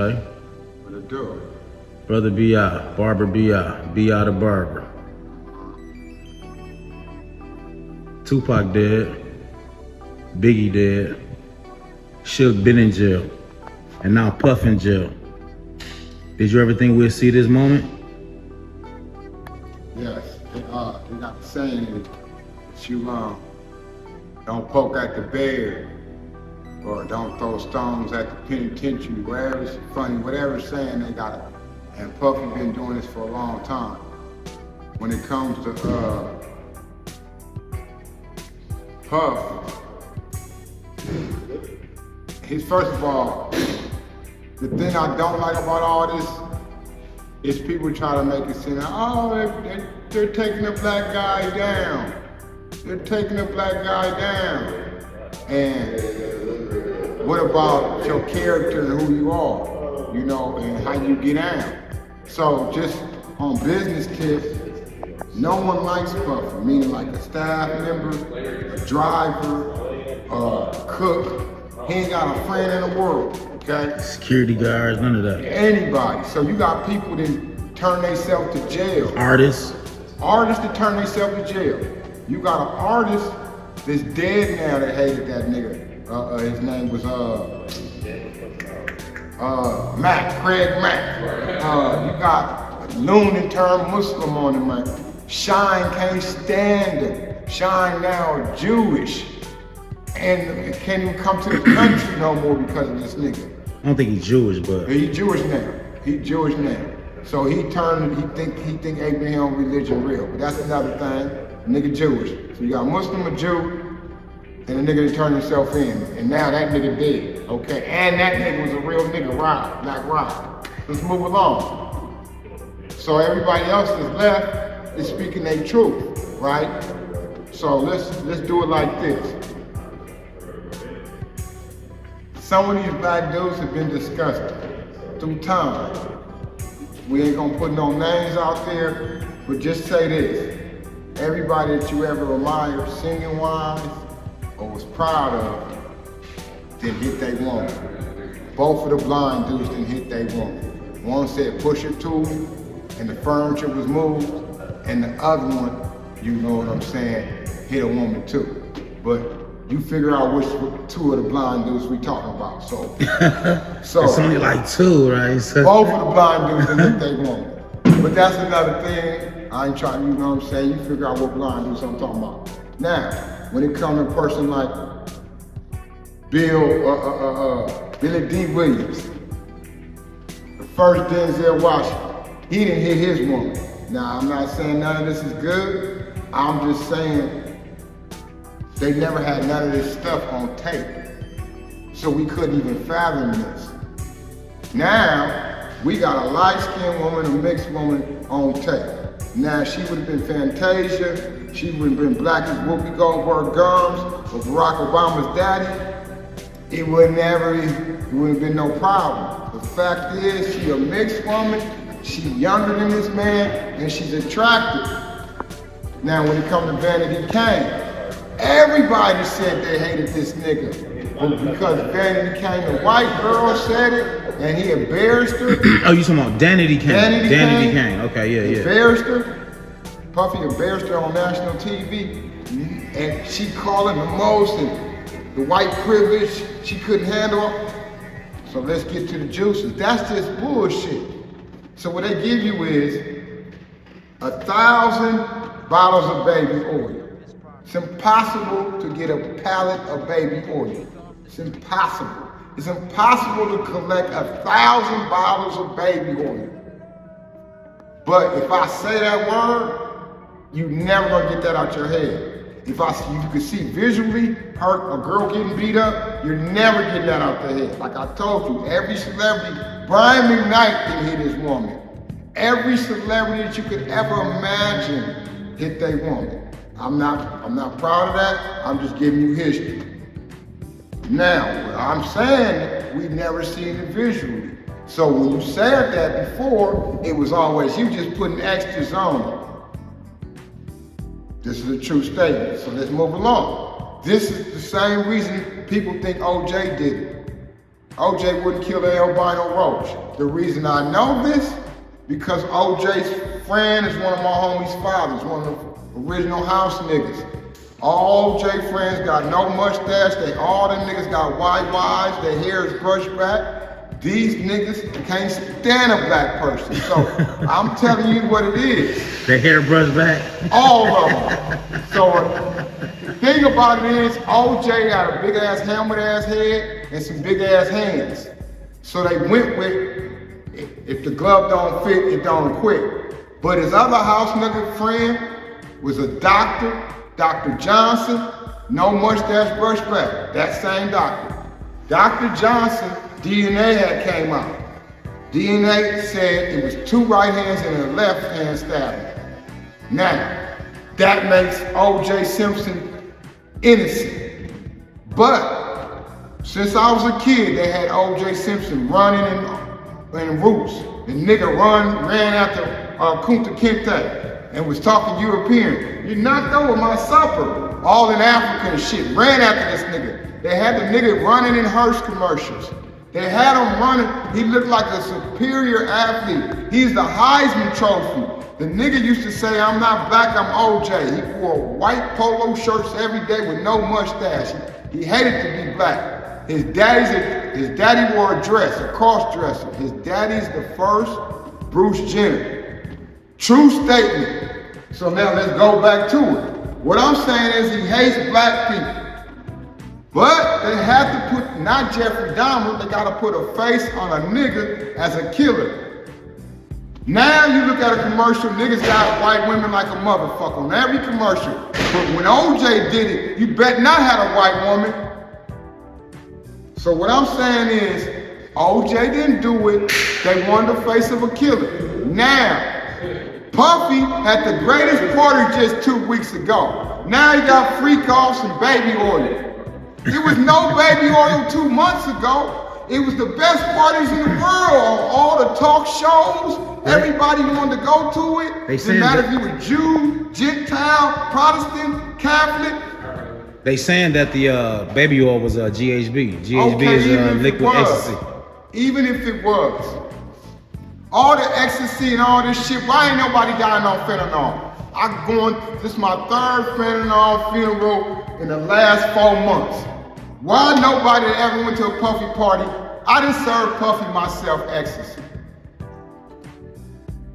Okay. What it do? Brother B.I, Barber B.I, B.I the Barber. Tupac dead. Biggie dead. Suge been in jail. And now Puff in jail. Did you ever think we'd see this moment? Yes. They got the saying that you don't poke at the bear or don't throw stones at the penitentiary, whatever it's funny, whatever saying they got it. And Puffy been doing this for a long time. When it comes to Puff, his first of all, the thing I don't like about all this is people try to make it seem like, oh, they're taking the black guy down. They're taking the black guy down. And what about your character and who you are, you know, and how you get out? So just on business tips, no one likes Puffy, meaning like a staff member, a driver, a cook. He ain't got a friend in the world, okay? Security guards, none of that. Anybody. So you got people that turn themselves to jail. Artists. Artists that turn themselves to jail. You got an artist that's dead now that hated that nigga. His name was Craig Mack. You got loon term Muslim on him, man. Shine can't stand him. Shine now Jewish. And can't even come to the country no more because of this nigga. I don't think he's Jewish, but he's Jewish now. He's Jewish now. So he think Abraham religion real. But that's another thing. Nigga Jewish. So you got a Muslim, a Jew, and a nigga that turned himself in. And now that nigga dead. Okay. And that nigga was a real nigga, Black Rock. Let's move along. So everybody else that's left is speaking their truth, right? So let's do it like this. Some of these black dudes have been disgusting through time. We ain't gonna put no names out there, but just say this. Everybody that you ever admired singing wise or was proud of didn't hit they woman. Both of the blind dudes didn't hit they woman. One said push it to and the furniture was moved, and the other one, you know what I'm saying, hit a woman too. But you figure out which two of the blind dudes we talking about. So it's only like two, right? So both of the blind dudes didn't hit they woman. But that's another thing. I ain't trying, you know what I'm saying? You figure out what blind dudes I'm talking about. Now, when it comes to a person like Billy D. Williams, the first Denzel Washington, he didn't hit his woman. Now, I'm not saying none of this is good. I'm just saying they never had none of this stuff on tape. So we couldn't even fathom this. Now, we got a light-skinned woman, a mixed woman on tape. Now, she would have been Fantasia, she would have been black as Whoopi Goldberg gums, or Barack Obama's daddy. It would have been no problem. The fact is, she a mixed woman, she younger than this man, and she's attractive. Now, when it comes to Vanity Kane, everybody said they hated this nigga. But because Vanity Kane, the white girl said it, and he embarrassed her. Oh, you talking about Danity Kane? Danity Kane. Okay, yeah. Embarrassed her. Puffy embarrassed her on national TV. And she called him the most, and the white privilege, she couldn't handle it. So let's get to the juices. That's just bullshit. So what they give you is 1,000 bottles of baby oil. It's impossible to get a pallet of baby oil. It's impossible. It's impossible to collect 1,000 bottles of baby oil. But if I say that word, you never gonna get that out your head. If you can see visually a girl getting beat up, you're never getting that out their head. Like I told you, every celebrity, Brian McKnight didn't hit his woman. Every celebrity that you could ever imagine hit their woman. I'm not proud of that. I'm just giving you history. Now, I'm saying we never seen it visually. So when you said that before, it was always you just putting extras on it. This is a true statement, so let's move along. This is the same reason people think OJ did it. OJ wouldn't kill an albino roach. The reason I know this, because OJ's friend is one of my homie's fathers, one of the original house niggas. All OJ friends got no mustache, all them niggas got white wives, their hair is brushed back. These niggas can't stand a black person. So I'm telling you what it is. Their hair brushed back? All of them. So the thing about it is, OJ got a big ass helmet ass head and some big ass hands. So they went with, if the glove don't fit, it don't quit. But his other house nigga friend was a doctor, Dr. Johnson, no mustache brush back, that same doctor. Dr. Johnson, DNA had came out. DNA said it was 2 right hands and a left hand stabbing. Now, that makes O.J. Simpson innocent. But, since I was a kid, they had O.J. Simpson running in Roots. The nigga ran after Kunta Kinte and was talking European. You knocked over my supper. All in African shit. Ran after this nigga. They had the nigga running in Hearst commercials. They had him running. He looked like a superior athlete. He's the Heisman Trophy. The nigga used to say, I'm not black, I'm OJ. He wore white polo shirts every day with no mustache. He hated to be black. His daddy wore a dress, a cross dresser. His daddy's the first Bruce Jenner. True statement. So now let's go back to it. What I'm saying is he hates black people. But they have to put, not Jeffrey Dahmer, they gotta put a face on a nigga as a killer. Now you look at a commercial, niggas got white women like a motherfucker on every commercial. But when OJ did it, you bet not had a white woman. So what I'm saying is, OJ didn't do it, they wanted the face of a killer. Now, Puffy had the greatest party just 2 weeks ago. Now he got freak offs and baby oil. There was no baby oil 2 months ago. It was the best parties in the world on all the talk shows. Everybody wanted to go to it. Didn't matter if you were Jew, Gentile, Protestant, Catholic. They saying that the baby oil was GHB. GHB Okay, is liquid ecstasy. Even if it was. All the ecstasy and all this shit, why ain't nobody dying on fentanyl? This is my 3rd fentanyl funeral in the last 4 months. Why nobody ever went to a Puffy party? I done served Puffy myself ecstasy.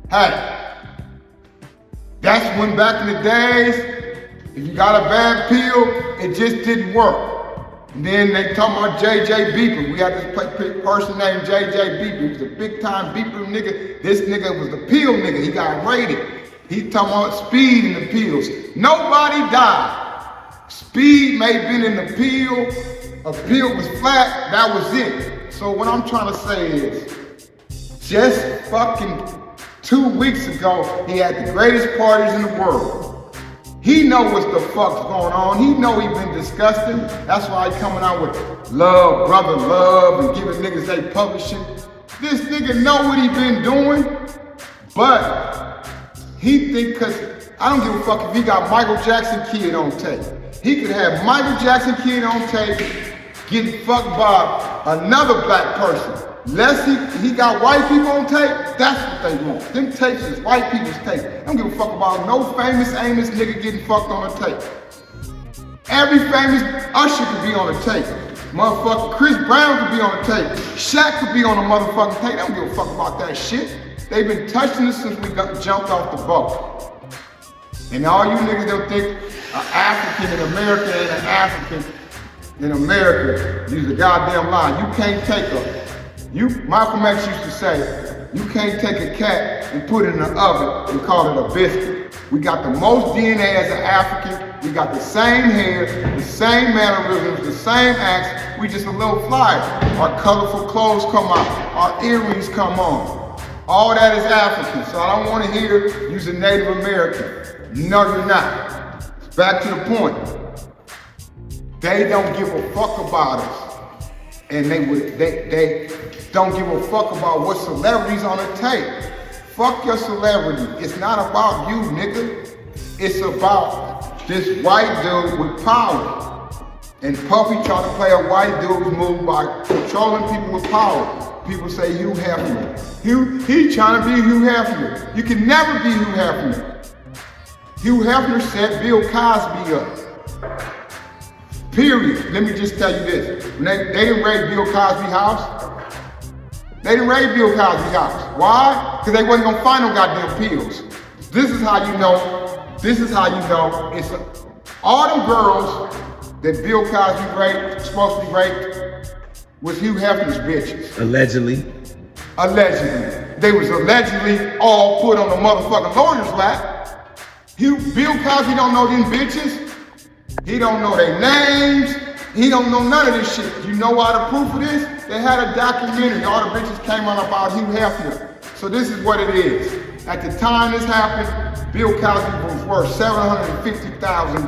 Hey, that's when back in the days, if you got a bad pill, it just didn't work. And then they talking about JJ Beeper. We had this person named JJ Beeper. He was a big time beeper nigga. This nigga was the pill nigga. He got raided. He talking about speed in the pills. Nobody died. Speed may have been in the pill. A pill was flat. That was it. So what I'm trying to say is, just fucking 2 weeks ago, he had the greatest parties in the world. He know what the fuck's going on. He know he been disgusting. That's why he coming out with love, brother love, and giving niggas they publishing. This nigga know what he been doing, but he think, cause I don't give a fuck if he got Michael Jackson kid on tape. He could have Michael Jackson kid on tape getting fucked by another black person. Unless he got white people on tape, that's what they want. Them tapes is white people's tape. I don't give a fuck about no famous Amos nigga getting fucked on a tape. Every famous Usher could be on a tape. Motherfucker Chris Brown could be on a tape. Shaq could be on a motherfucking tape. I don't give a fuck about that shit. They've been touching us since we jumped off the boat. And all you niggas don't think an African in America ain't an African in America. Use a goddamn lie. You can't take Malcolm X used to say, you can't take a cat and put it in the oven and call it a biscuit. We got the most DNA as an African. We got the same hair, the same mannerisms, the same acts. We just a little flyer. Our colorful clothes come out. Our earrings come on. All that is African. So I don't want to hear you's a Native American. No, you're not. Back to the point. They don't give a fuck about us. And they don't give a fuck about what celebrities on the tape. Fuck your celebrity. It's not about you, nigga. It's about this white dude with power. And Puffy trying to play a white dude's move by controlling people with power. People say Hugh Hefner. He trying to be Hugh Hefner. You can never be Hugh Hefner. Hugh Hefner set Bill Cosby up. Period. Let me just tell you this. When they didn't raid Bill Cosby's house. They didn't raid Bill Cosby's house. Why? Because they wasn't gonna find no goddamn pills. This is how you know. It's all them girls that Bill Cosby raped, supposed to be raped, was Hugh Hefner's bitches. Allegedly. Allegedly. They was allegedly all put on the motherfucking lawyer's lap. Bill Cosby don't know these bitches. He don't know their names. He don't know none of this shit. You know why the proof of this? They had a documentary. All the bitches came out about Hugh Hefner. So this is what it is. At the time this happened, Bill Cosby was worth $750,000.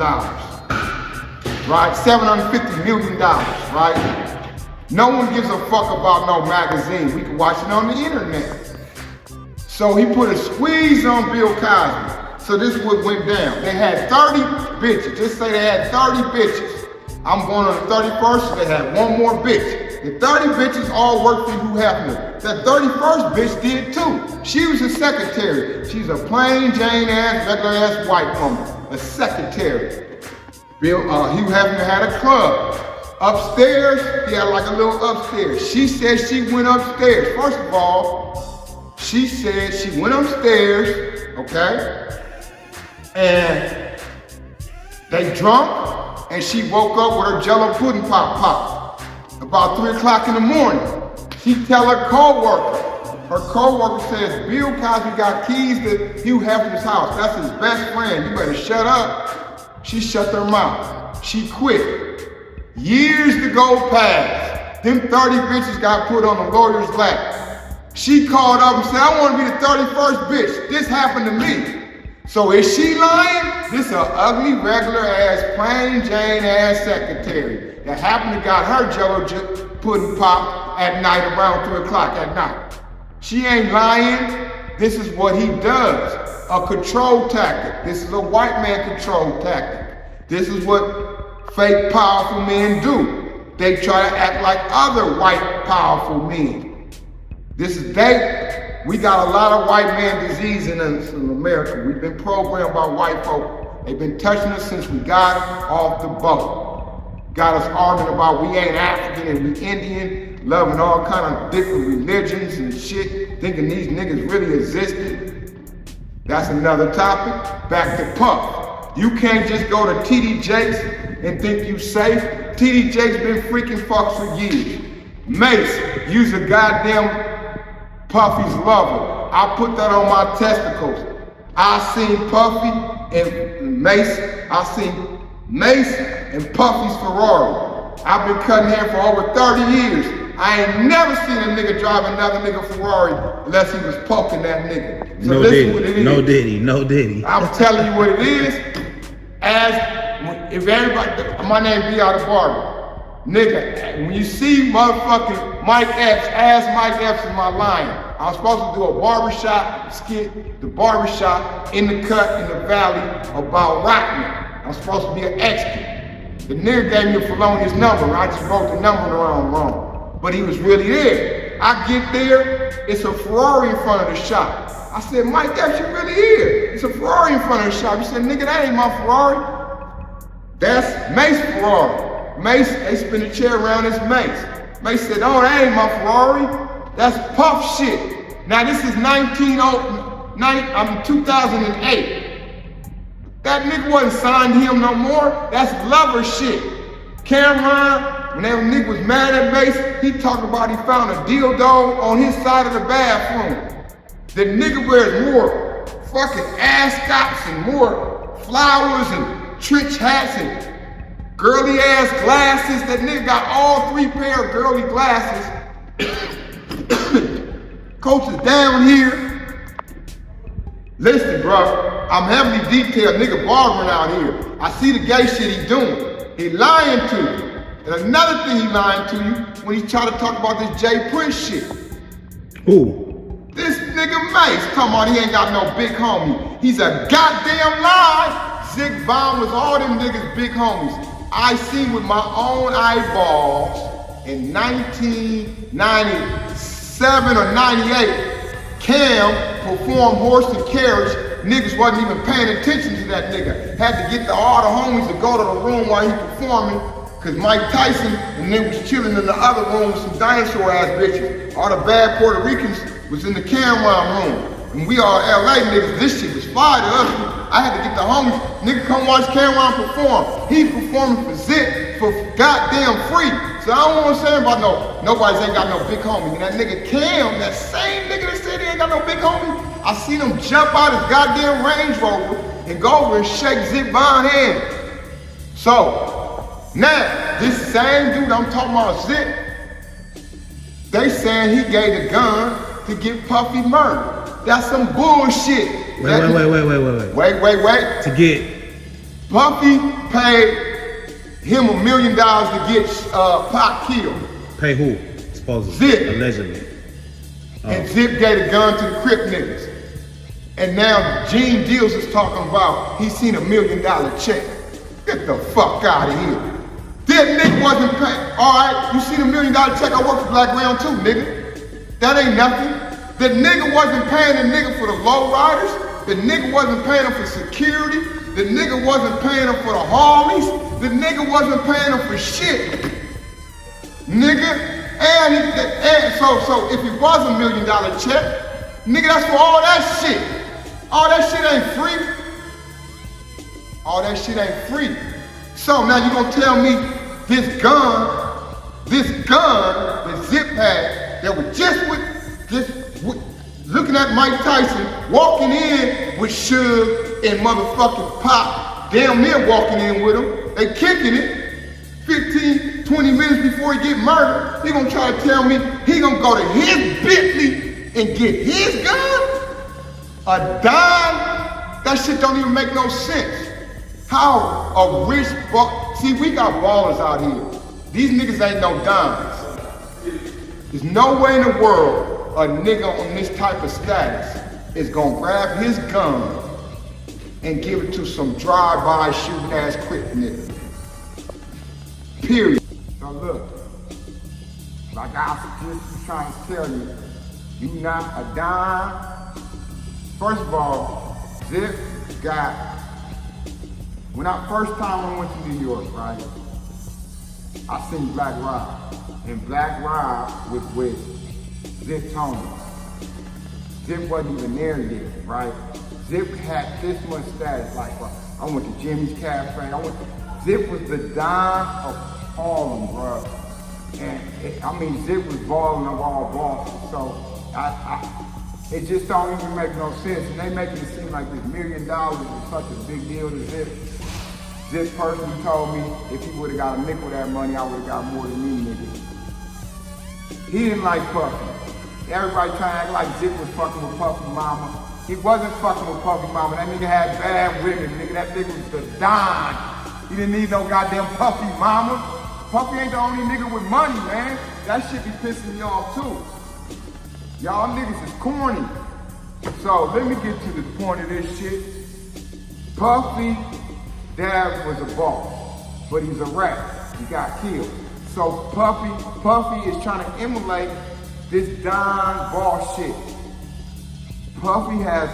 Right? $750 million, right? No one gives a fuck about no magazine. We can watch it on the internet. So he put a squeeze on Bill Cosby. So this is what went down. They had 30 bitches. Just say they had 30 bitches. I'm going on the 31st, so they had one more bitch. The 30 bitches all worked for Hugh Hefner. That 31st bitch did too. She was a secretary. She's a plain Jane ass, regular ass white woman. A secretary. Hugh Hefner had a club. Upstairs, he had like a little upstairs. She said she went upstairs. First of all, she said she went upstairs, okay? And they drunk, and she woke up with her Jello pudding pop. About 3 o'clock in the morning. She tell her co-worker. Her co-worker says, Bill Cosby got keys to Hugh Hefner's house. That's his best friend. You better shut up. She shut her mouth. She quit. Years to go past. Them 30 bitches got put on the lawyer's lap. She called up and said, I want to be the 31st bitch. This happened to me. So is she lying? This is an ugly, regular ass, plain Jane ass secretary that happened to got her Jello pudding pop at night around 3 o'clock at night. She ain't lying. This is what he does. A control tactic. This is a white man control tactic. This is what fake powerful men do. They try to act like other white powerful men. We got a lot of white man disease in us in America. We've been programmed by white folk. They've been touching us since we got off the boat. Got us arguing about we ain't African and we Indian, loving all kind of different religions and shit, thinking these niggas really existed. That's another topic. Back to Puff. You can't just go to TD Jakes and think you safe. TD Jakes been freaking fucks for years. Mace, you's a goddamn Puffy's lover. I put that on my testicles. I seen Puffy and Mace. I seen Mace and Puffy's Ferrari. I've been cutting hair for over 30 years. I ain't never seen a nigga drive another nigga Ferrari unless he was poking that nigga. So no listen what it is. No Diddy, no Diddy. I'm telling you what it is. If everybody, my name B.I. the Barber. Nigga, when you see motherfucking Mike Epps, ask Mike Epps in my line. I was supposed to do a barbershop skit, the barbershop in the cut in the valley about Rockman. I was supposed to be an extra. The nigga gave me a felonious number. I just wrote the number wrong. But he was really there. I get there, it's a Ferrari in front of the shop. I said, Mike Epps, you really here? It's a Ferrari in front of the shop. He said, nigga, that ain't my Ferrari. That's Mace's Ferrari. Mace, they spin the chair around his Mace. Mace said, oh, that ain't my Ferrari. That's Puff shit. Now this is 2008. That nigga wasn't signed to him no more. That's lover shit. Cameron, when that nigga was mad at Mace, he talked about he found a dildo on his side of the bathroom. The nigga wears more fucking ascots and more flowers and trench hats and girly ass glasses. That nigga got all 3 pair of girly glasses. Coach is down here. Listen, bro, I'm heavily detailed nigga barbering out here. I see the gay shit he doing. He lying to you. And another thing he lying to you when he try to talk about this Jay Prince shit. Who? This nigga Mace, come on, he ain't got no big homie. He's a goddamn lie. Zig Bond was all them niggas big homies. I seen with my own eyeballs in 1997 or 98, Cam performed Horse and Carriage. Niggas wasn't even paying attention to that nigga. Had to get all the homies to go to the room while he performing, cause Mike Tyson and they was chilling in the other room with some dinosaur ass bitches. All the bad Puerto Ricans was in the Cameron room. And we all LA niggas, this shit was fire to us. I had to get the homies, nigga come watch Cameron perform. He performing for Zip for goddamn free. So I don't want to say about nobody's ain't got no big homie. And that nigga Cam, that same nigga that said he ain't got no big homie, I seen him jump out his goddamn Range Rover and go over and shake Zip Von's hand. So, now, this same dude I'm talking about, Zip, they saying he gave the gun to get Puffy murdered. That's some bullshit. Wait. Wait. To get Puffy paid him $1 million to get Pac killed. pay who? Supposedly. Zip. Allegedly. And Zip gave the gun to the Crip niggas. And now Gene Deals is talking about he seen $1 million check. Get the fuck out of here. That nigga wasn't paying. All right, you see the $1 million check, I work for Black Round too, nigga. That ain't nothing. The nigga wasn't paying the nigga for the low riders. The nigga wasn't paying him for security. The nigga wasn't paying him for the Harleys. The nigga wasn't paying him for shit. Nigga, and so if it was $1 million check, nigga, that's for all that shit. All that shit ain't free. All that shit ain't free. So now you gonna tell me this gun that Zip had, that was just looking at Mike Tyson, walking in with Suge and motherfucking Pop, damn near walking in with him. They kicking it. 15, 20 minutes before he get murdered, he gonna try to tell me he gonna go to his Bentley and get his gun? A dime? That shit don't even make no sense. How a rich see, we got ballers out here. These niggas ain't no dimes. There's no way in the world a nigga on this type of status is gonna grab his gun and give it to some drive-by shooting ass quick nigga. Period. Now look, like I was just trying to tell you, you not a dime. First of all, Zip got, when I first time I went to New York, right, I seen Black Rob, and Black Rob was with Zip Tony. Zip wasn't even there yet, right? Zip had this much status, like, I went to Jimmy's Cafe, Zip was the dime of Harlem, bro. And Zip was balling of all bosses, so it just don't even make no sense. And they making it seem like this $1 million is such a big deal to Zip. Zip personally told me if he would've got a nickel of that money, I would've got more than me, nigga. He didn't like Puffy. Everybody trying to act like Zip was fucking with Puffy mama. He wasn't fucking with Puffy mama. That nigga had bad women, nigga. That nigga was the Don. He didn't need no goddamn Puffy mama. Puffy ain't the only nigga with money, man. That shit be pissing me off too. Y'all niggas is corny. So let me get to the point of this shit. Puffy dad was a boss, but he's a rat. He got killed. So Puffy is trying to emulate this Don boss shit. Puffy has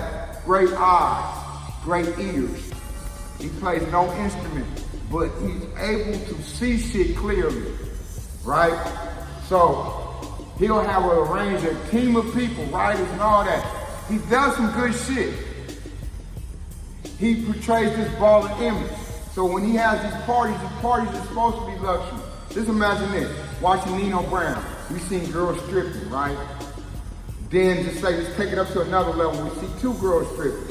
great eyes, great ears. He plays no instrument, but he's able to see shit clearly, right? So he'll have arrange a team of people, writers and all that. He does some good shit. He portrays this baller image. So when he has these parties are supposed to be luxury. Just imagine this, watching Nino Brown. We seen girls stripping, right? Then just take it up to another level. We see 2 girls stripping.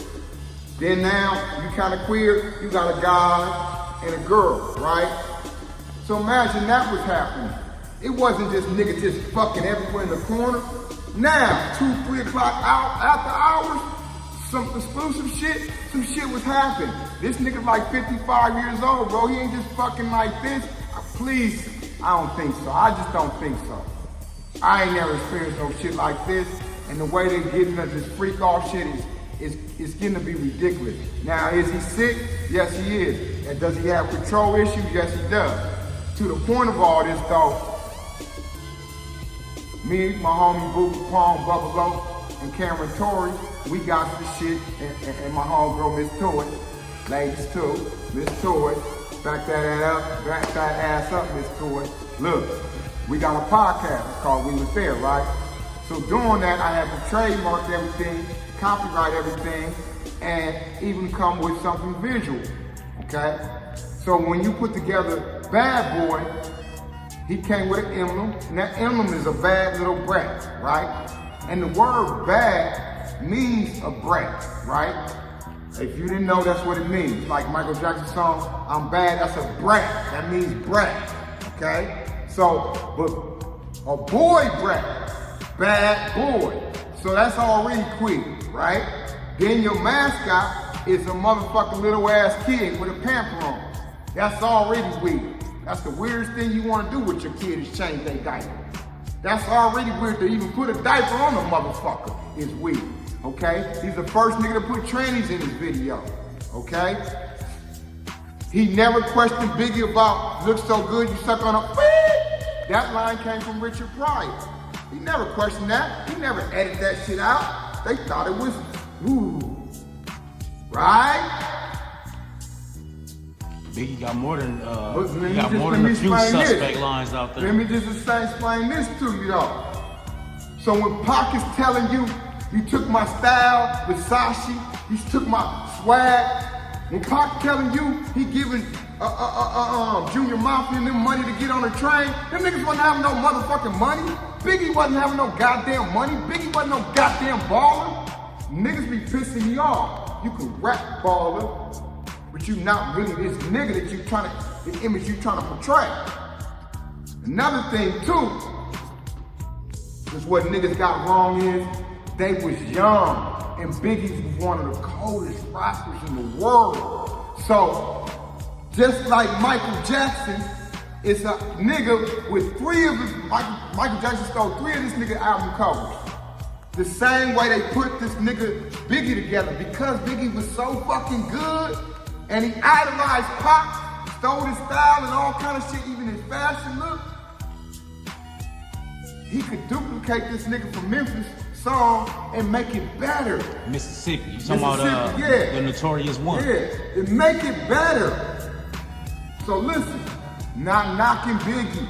Then now, you kind of queer, you got a guy and a girl, right? So imagine that was happening. It wasn't just niggas just fucking everywhere in the corner. Now, 2, 3 o'clock out after hours, some exclusive shit, some shit was happening. This nigga like 55 years old, bro. He ain't just fucking like this. Please, I don't think so. I just don't think so. I ain't never experienced no shit like this. And the way they getting us this freak off shit is getting to be ridiculous. Now, is he sick? Yes, he is. And does he have control issues? Yes, he does. To the point of all this though, me, my homie Boo Capone, Bubba Low, and Cameron Torrey, we got this shit, and my homegirl Miss Toy, ladies too, Miss Toy, back that ass up, Miss Toy. Look, we got a podcast called We Was There, right? So doing that, I had to trademark everything, copyright everything, and even come with something visual, okay? So when you put together Bad Boy, he came with an emblem, and that emblem is a bad little brat, right? And the word bad means a brat, right? If you didn't know, that's what it means. Like Michael Jackson's song, I'm bad, that's a brat. That means brat, okay? So, but a boy brat, bad boy. So that's already quick, right? Then your mascot is a motherfucking little ass kid with a pamper on. That's already weird. That's the weirdest thing you want to do with your kid is change their diaper. That's already weird. To even put a diaper on a motherfucker is weird, okay? He's the first nigga to put trannies in his video, okay? He never questioned Biggie about, look so good, you suck on a That line came from Richard Pryor. He never questioned that. He never edited that shit out. They thought it was, ooh, right? Biggie got more than a few suspect lines out there. Let me just explain this to you though. So when Pac is telling you, you took my style, Versace, you took my swag, when Pac telling you he giving Junior Mafia and them money to get on the train, them niggas wasn't having no motherfucking money. Biggie wasn't having no goddamn money. Biggie wasn't no goddamn baller. Niggas be pissing me off. You can rap baller, but you not really this nigga that you trying to, the image you trying to portray. Another thing too, is what niggas got wrong is, they was young, and Biggie was one of the coldest rappers in the world. So, just like Michael Jackson is a nigga with Michael Jackson stole 3 of this nigga album covers. The same way they put this nigga Biggie together, because Biggie was so fucking good, and he idolized Pac, stole his style and all kind of shit, even his fashion look. He could duplicate this nigga from Memphis song and make it better. Mississippi, you talking about the Notorious One. Yeah, and make it better. So listen, not knocking Biggie.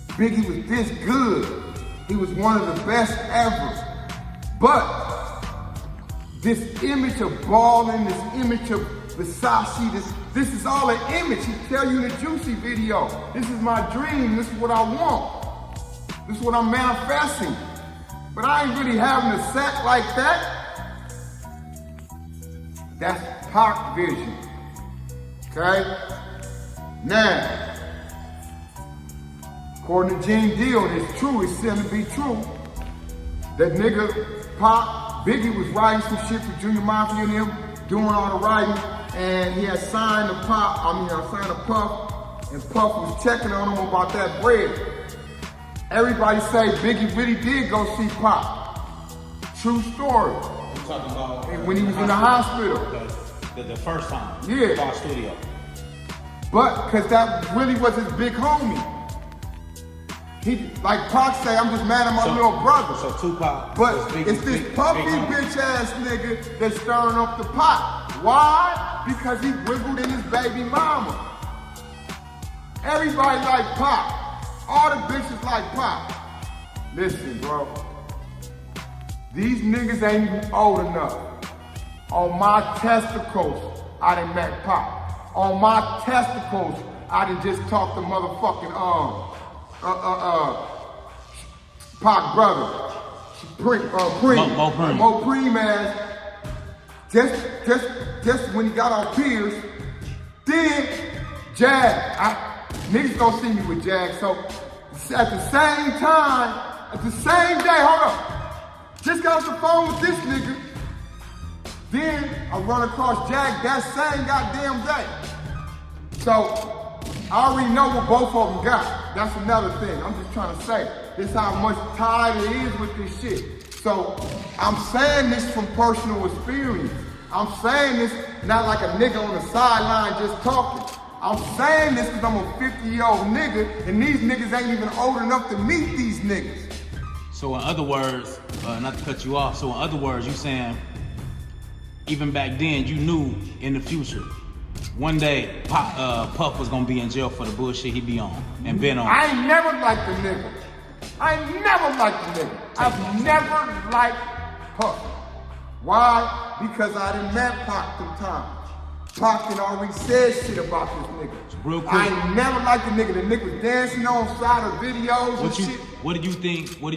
Biggie was this good. He was one of the best ever. But this image of balling, this image of Versace, this is all an image. He tell you in the Juicy video, this is my dream, this is what I want. This is what I'm manifesting. But I ain't really having a sack like that. That's Pac vision, okay? Now, according to Gene Deal, and it's true, it's said to be true, that nigga Pac, Biggie was writing some shit for Junior Mafia and him, doing all the writing, and he had signed to Puff, and Puff was checking on him about that bread. Everybody say Biggie really did go see Pac. True story. You talking about when he was in the hospital. The first time. Yeah. Pac studio. But, cause that really was his big homie. He, like Pac say, I'm just mad at my little brother. So Tupac. But it's this puffy bitch ass nigga that's stirring up the pot. Why? Because he wiggled in his baby mama. Everybody like Pac. All the bitches like Pac. Listen, bro. These niggas ain't even old enough. On my testicles, I done met Pac. On my testicles, I done just talked to motherfucking Pac brother. Mo Preem ass. Just when he got on Pierce, then Jag. Niggas don't see me with Jag, so at the same time, at the same day, hold up. Just got off the phone with this nigga. Then I run across Jag that same goddamn day. So I already know what both of them got. That's another thing. I'm just trying to say, this is how much tied it is with this shit. So I'm saying this from personal experience. I'm saying this not like a nigga on the sideline just talking. I'm saying this because I'm a 50-year-old nigga, and these niggas ain't even old enough to meet these niggas. So in other words, not to cut you off, so in other words, you saying, even back then, you knew in the future, one day Puff was gonna be in jail for the bullshit he be on and been on. I ain't never liked the nigga. I've never liked Puff. Why? Because I done met Pac some time. Pac done already said shit about this nigga. Real quick. I ain't never liked the nigga. The nigga was dancing on side of videos and shit. What do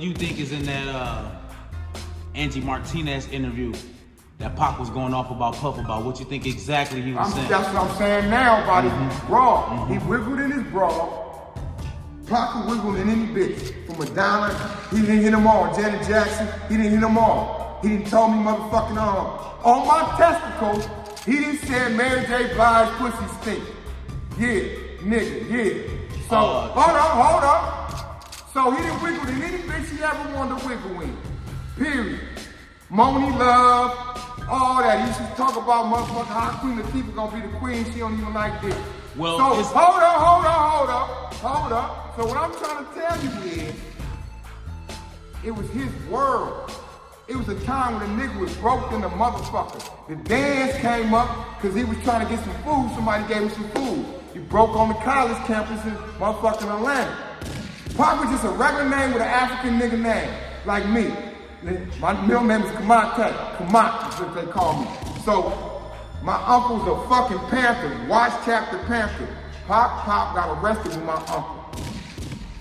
you think is in that Angie Martinez interview that Pac was going off about Puff about? What you think exactly he was saying? That's what I'm saying now about his bra. He wiggled in his bra. Pac was wiggling in any bitch. From Madonna, he didn't hit them all. Janet Jackson, he didn't hit them all. He didn't tell me motherfucking on my testicles, he didn't say Mary J. Blige's pussy stink. Yeah, nigga, yeah. So, hold up. So he didn't wiggle in any bitch he ever wanted to wiggle in. Period. Moni Love, all that. He used to talk about motherfucking how Queen Latifah gonna be the queen. She don't even like this. Well, so hold up. So what I'm trying to tell you is, it was his world. It was a time when the nigga was broke than the motherfucker. The dance came up because he was trying to get some food. Somebody gave him some food. He broke on the college campus in motherfucking Atlanta. Pac was just a regular name with an African nigga name, like me. My middle name is Kamate. Kamat is what they call me. So, my uncle's a fucking Panther. Watch Chapter Panther. Pop got arrested with my uncle.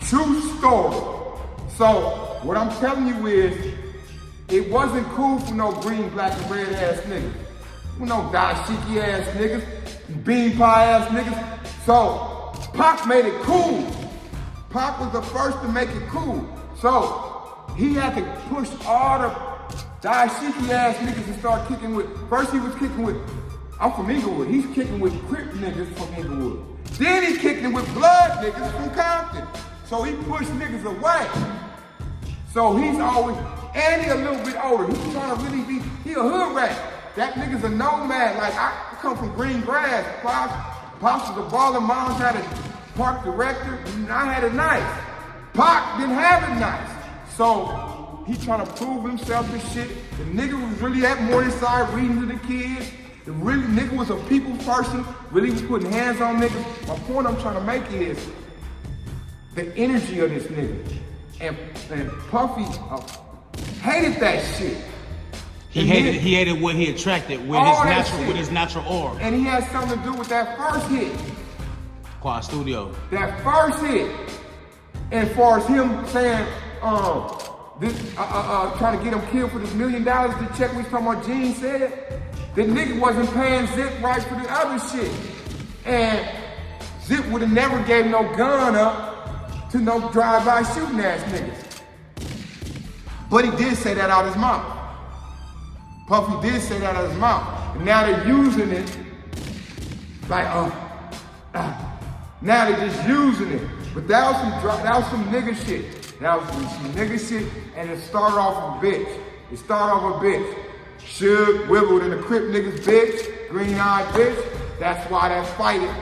True story. So, what I'm telling you is, it wasn't cool for no green, black, and red ass niggas. For no dashiki ass niggas, bean pie ass niggas. So, Pac made it cool. Pac was the first to make it cool. So, he had to push all the dashiki ass niggas and start kicking with, first he was kicking with, I'm from Inglewood, he's kicking with Crip niggas from Inglewood. Then he kicking with blood niggas from Compton. So he pushed niggas away. So he's always, and he a little bit older. He's trying to really be, he a hood rat. That nigga's a nomad. Like, I come from green grass. Pops was a baller, Mom's had a park director, and I had it nice. Pac didn't have it nice. So he trying to prove himself and shit. The nigga was really at Morningside reading to the kids. The really nigga was a people's person, really was putting hands on niggas. My point I'm trying to make is the energy of this nigga. And Puffy hated that shit. He hated what he attracted with his natural aura. And he had something to do with that first hit. Quad Studio. That first hit. And as far as him saying, trying to get him killed for this $1 million, the check we was talking about Gene said, the nigga wasn't paying Zip right for the other shit. And Zip would have never gave no gun up to no drive-by shooting ass niggas. But he did say that out of his mouth. Puffy did say that out of his mouth. And now they're using it like, now they're just using it. But that was some nigga shit. That was some nigga shit, and it started off a bitch. It started off a bitch. Suge wiggled in the Crip niggas bitch, green-eyed bitch. That's why that fighting,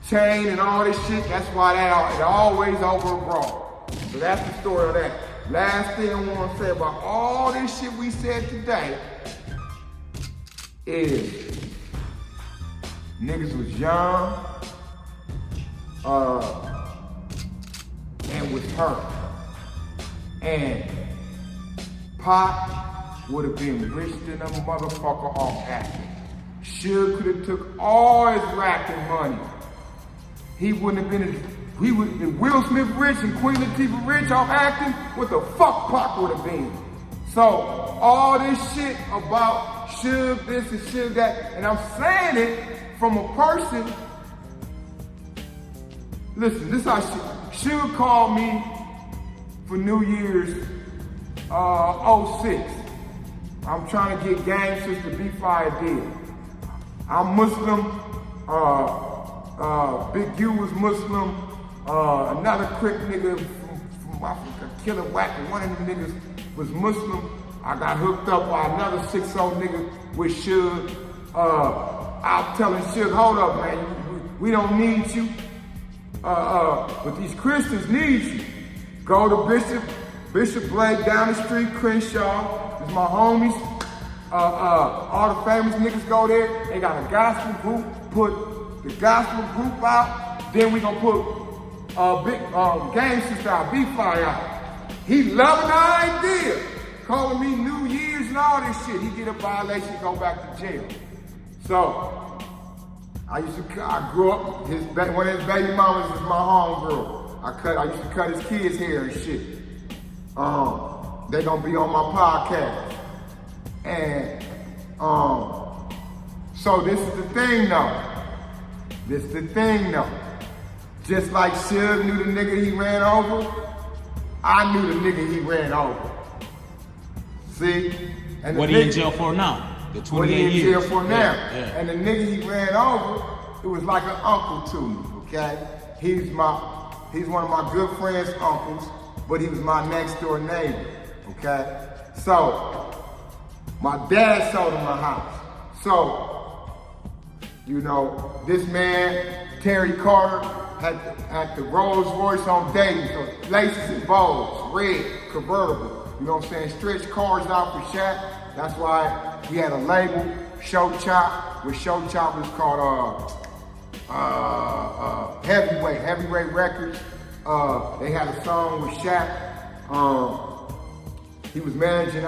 chain and all this shit, that's why it always over a brawl. So that's the story of that. Last thing I want to say about all this shit we said today is niggas was young and was hurt. And Pac would have been rich than a motherfucker off acting. Suge could have took all his rapping money. He wouldn't have been Will Smith rich and Queen Latifah rich off acting, what the fuck Pac would have been. So, all this shit about Suge this and Suge that, and I'm saying it from a person, listen, this how Suge called me for New Year's 06. I'm trying to get Gang Sister B.I deal. I'm Muslim, Big U was Muslim, another Crip nigga from Africa, Killer Whack, and one of them niggas was Muslim. I got hooked up by another 6'0 nigga with Suge. I'm telling Suge, hold up, man, we don't need you. But these Christians need you. Go to Bishop Blake down the street, Crenshaw. It's my homies. All the famous niggas go there. They got a gospel group. Put the gospel group out. Then we gonna put big gang sister out, B.I out. He loving the idea. Calling me New Year's and all this shit. He get a violation, go back to jail. So I grew up. One of his baby mamas is my homegirl. I used to cut his kids' hair and shit. They gonna be on my podcast. And so this is the thing though. Just like Suge knew the nigga he ran over, I knew the nigga he ran over. See? And what he in jail for now? The 28 what he in years. jail for now. Yeah. And the nigga he ran over, it was like an uncle to me, okay? He's one of my good friend's uncles, but he was my next door neighbor, okay? So, my dad sold him a house. So, you know, this man, Terry Carter, had the Rolls Royce on dating, so laces and bows, red, convertible. You know what I'm saying? Stretch cars out for Shaq. That's why he had a label, Show Chop, which Show Chop was called Heavyweight Records. They had a song with Shaq. He was managing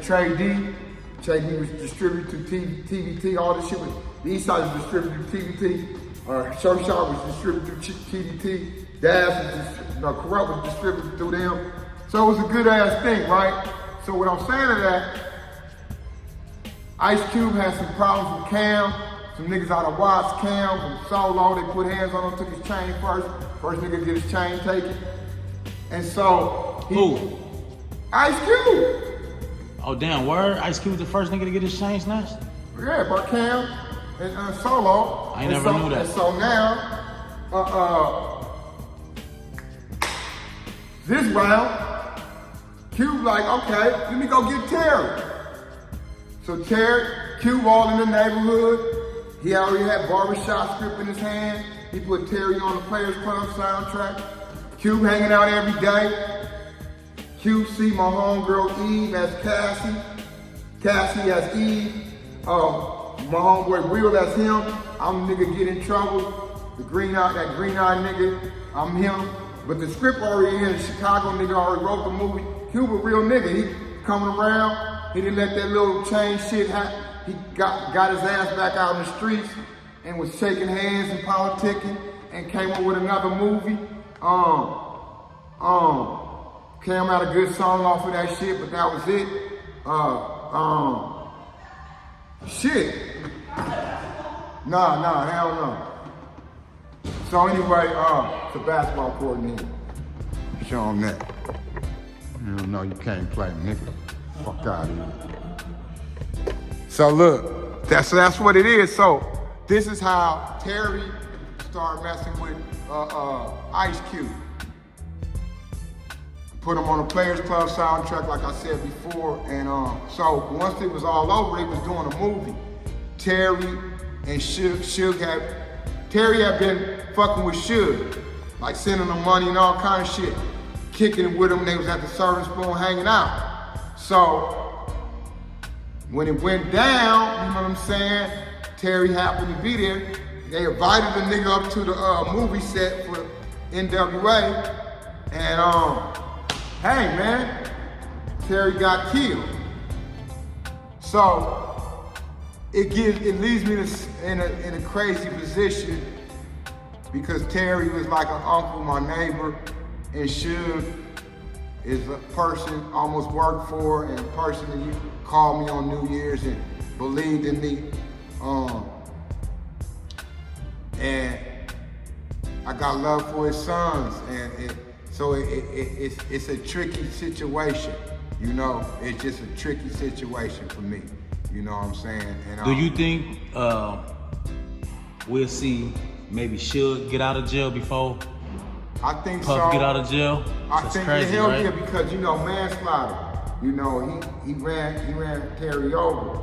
Trey D. Trey D was distributed to TVT, all this shit. The East Side was distributed to TVT. Show Shop was distributed to TVT. Corrupt was distributed through them. So it was a good ass thing, right? So what I'm saying to that, Ice Cube had some problems with Cam. Some niggas out of Watts, Cam, from Solo, they put hands on him, took his chain first. First nigga get his chain taken. And so Who? Ice Cube. Oh damn, word? Ice Cube the first nigga to get his chain snatched? Yeah, but Cam and Solo. I never knew that. And so now, this round, Cube like, okay, let me go get Terry. So Cube all in the neighborhood. He already had Barbershop script in his hand. He put Terry on the Players Club soundtrack. Cube hanging out every day. Cube see my homegirl Eve as Cassie. Cassie as Eve. My homeboy Will as him. I'm the nigga get in trouble. That green eyed nigga, I'm him. But the script already in, the Chicago nigga already wrote the movie. Cube a real nigga. He coming around. He didn't let that little chain shit happen. He got his ass back out in the streets and was shaking hands and politicking and came up with another movie. Cam had a good song off of that shit, but that was it. Shit. Nah, hell no. So anyway, it's a basketball court in here. Show him that. No, you can't play, nigga. Fuck out of here. So look, that's what it is. So this is how Terry started messing with Ice Cube. Put him on the Players Club soundtrack, like I said before. And so once it was all over, they was doing a movie. Terry and Terry had been fucking with Suge, like sending him money and all kind of shit, kicking it with him. They was at the Serving Spoon hanging out. So when it went down, you know what I'm saying? Terry happened to be there. They invited the nigga up to the movie set for NWA, and hey man, Terry got killed. So it leaves me in a crazy position because Terry was like an uncle, my neighbor, and Suge is a person I almost worked for and a person that you called me on New Year's and believed in me. And I got love for his sons, and so it's a tricky situation, you know. It's just a tricky situation for me, you know what I'm saying? And do you think we'll see maybe Suge get out of jail before I think Puff so. get out of jail? I That's think crazy, hell right? yeah, because you know, manslaughter. You know, he ran Terry over,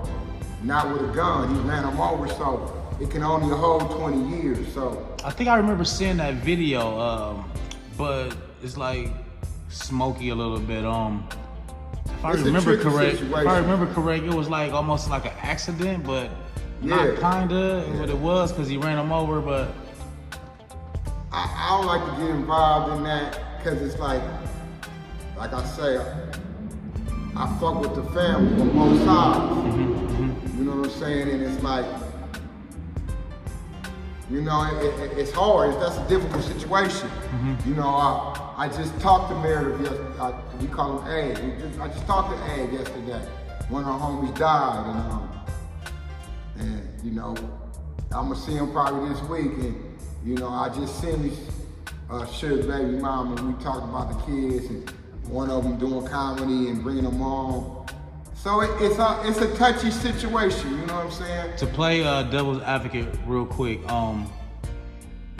not with a gun. He ran him over, so it can only hold 20 years. So I think I remember seeing that video, but it's like smoky a little bit. If I It's a remember tricky correct, situation. it was like almost like an accident, but Yeah. not kinda what it was, because he ran him over. But I don't like to get involved in that because it's like I say, I fuck with the family on both sides. You know what I'm saying? And it's like, you know, it's hard. That's a difficult situation. You know, I just talked to Meredith yesterday. We call him Ag. I just talked to Ag yesterday. One of our homies died, and you know, I'm gonna see him probably this week. And you know, I just seen his Suge's baby mom, and we talked about the kids, and one of them doing comedy and bringing them on. So it's a touchy situation, you know what I'm saying? to play devil's advocate real quick,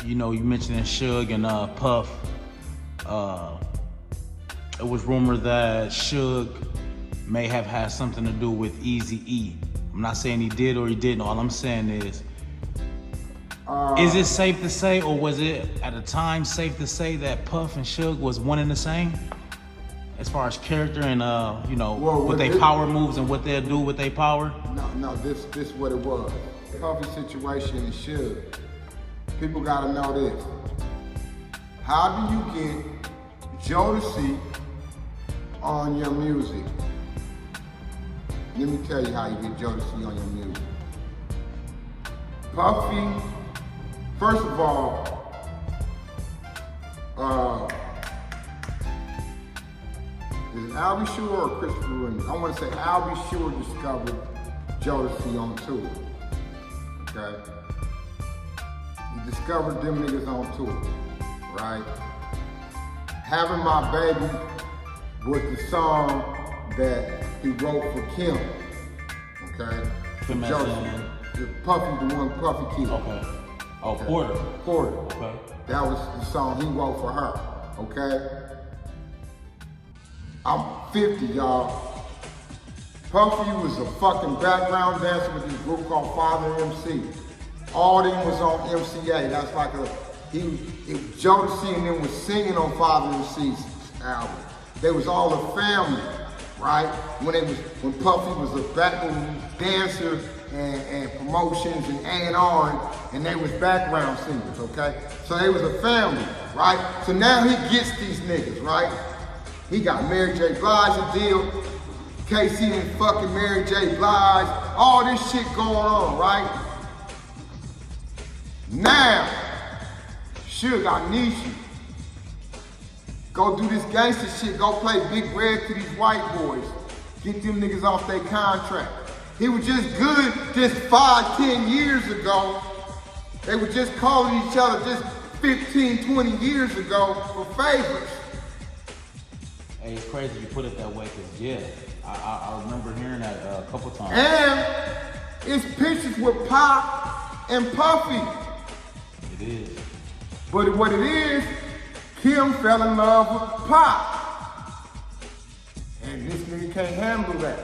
you know, you mentioned Suge and Puff. It was rumored that Suge may have had something to do with Eazy-E. I'm not saying he did or he didn't. All I'm saying is it safe to say, or was it at the time safe to say that Puff and Suge was one and the same? As far as character and you know, what they power moves and what they'll do with their power? No, this is what it was. Puffy situation and Suge. People gotta know this. How do you get Jodeci on your music? Let me tell you how you get Jodeci on your music. Puffy, first of all, is it Albie Shore or Christopher Williams? I want to say Albie Shore discovered Jodeci on tour. Okay? He discovered them niggas on tour, right? Having My Baby was the song that he wrote for Kim. Okay? For Jodeci. Puffy, the one Puffy killed. Okay. Oh, Porter. Porter. Okay. That was the song he wrote for her. Okay? I'm 50, y'all. Puffy was a fucking background dancer with this group called Father MC. All them was on MCA. That's like Jodeci and them was singing on Father MC's album. They was all a family, right? When Puffy was a background dancer and promotions and A&R, and they was background singers, okay? So they was a family, right? So now he gets these niggas, right? He got Mary J. Blige a deal. KC and fucking Mary J. Blige. All this shit going on, right? Now, Suge, I need you. Go do this gangster shit. Go play Big Red to these white boys. Get them niggas off their contract. He was just good just 5, 10 years ago. They were just calling each other just 15, 20 years ago for favors. Hey, it's crazy you put it that way, because yeah, I remember hearing that a couple times. And it's pictures with Pop and Puffy. It is. But what it is, Kim fell in love with Pop. And this nigga can't handle that.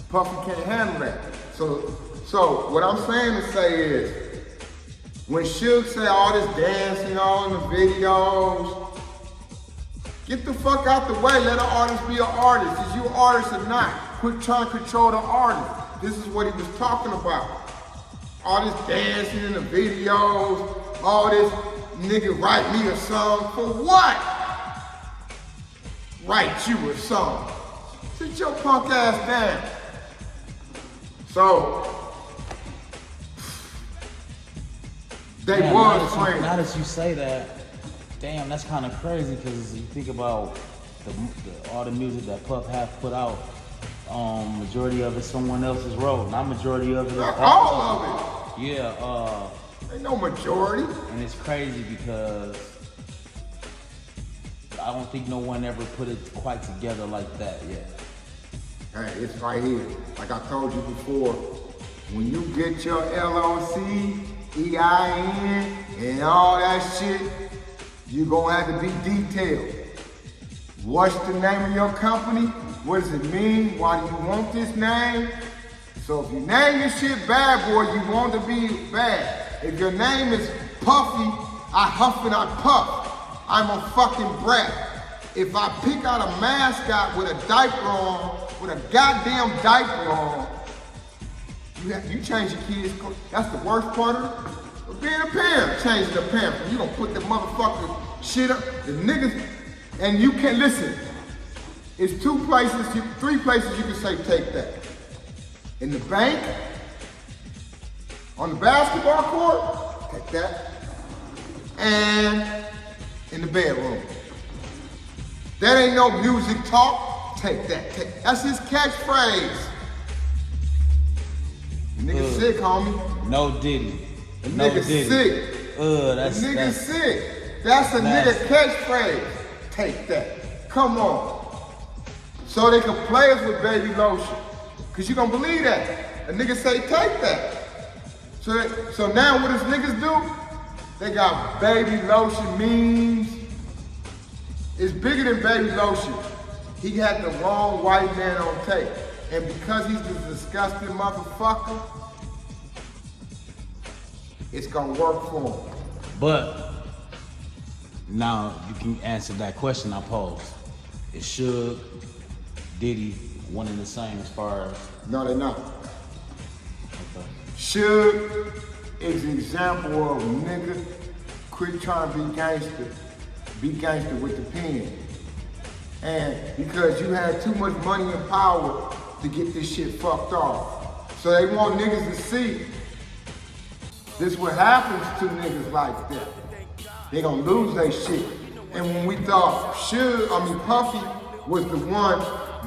Puffy can't handle that. So what I'm saying to say is, when Suge say all this dancing on the videos, get the fuck out the way. Let an artist be an artist. Is you an artist or not? Quit trying to control the artist. This is what he was talking about. All this dancing in the videos, all this nigga write me a song for what? Write you a song. Sit your punk ass down. So, they was friends. Now that you say that, damn, that's kind of crazy, because you think about all the music that Puff have put out, majority of it someone else's wrote. Not majority of it. All of it. Yeah. Ain't no majority. And it's crazy because I don't think no one ever put it quite together like that yet. Hey, it's right here. Like I told you before, when you get your LLC, EIN, and all that shit, you're gonna have to be detailed. What's the name of your company? What does it mean? Why do you want this name? So if you name your shit Bad Boy, you want to be bad. If your name is Puffy, I huff and I puff. I'm a fucking brat. If I pick out a mascot with a diaper on, with a goddamn diaper on, you change your kids' clothes. That's the worst part of it. But being a parent, changing the parent. You don't put the motherfucker shit up. The niggas, and you can't listen. It's three places you can say take that. In the bank, on the basketball court, take that, and in the bedroom. That ain't no music talk, take that. That's his catchphrase. The nigga sick, homie. No Diddy. The nigga sick. That's the nigga sick. That's a nigga catchphrase. Take that. Come on. So they can play us with baby lotion. Cause you gonna believe that. A nigga say take that. So now what does niggas do? They got baby lotion memes. It's bigger than baby lotion. He had the wrong white man on tape. And because he's this disgusting motherfucker, it's gonna work for him. But now you can answer that question I posed. Is Suge, Diddy one and the same as far as? No, they're not. Okay. Suge is an example of nigga quit trying to be gangster with the pen. And because you had too much money and power to get this shit fucked off. So they want niggas to see this what happens to niggas like that. They gonna lose their shit. And when we thought Puffy was the one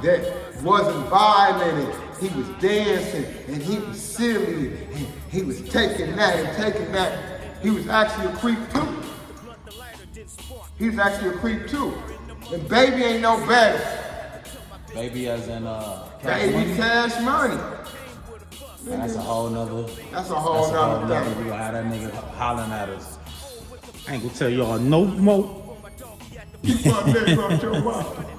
that wasn't violent, and he was dancing, and he was silly, and he was taking that and taking that, he was actually a creep too. He's actually a creep too. And Baby ain't no better. Baby as in Baby Cash Money. Man, that's a whole nother. That's a whole nother thing. We gonna have that nigga hollering at us. I ain't gonna tell y'all no more. Keep my dick up your mouth.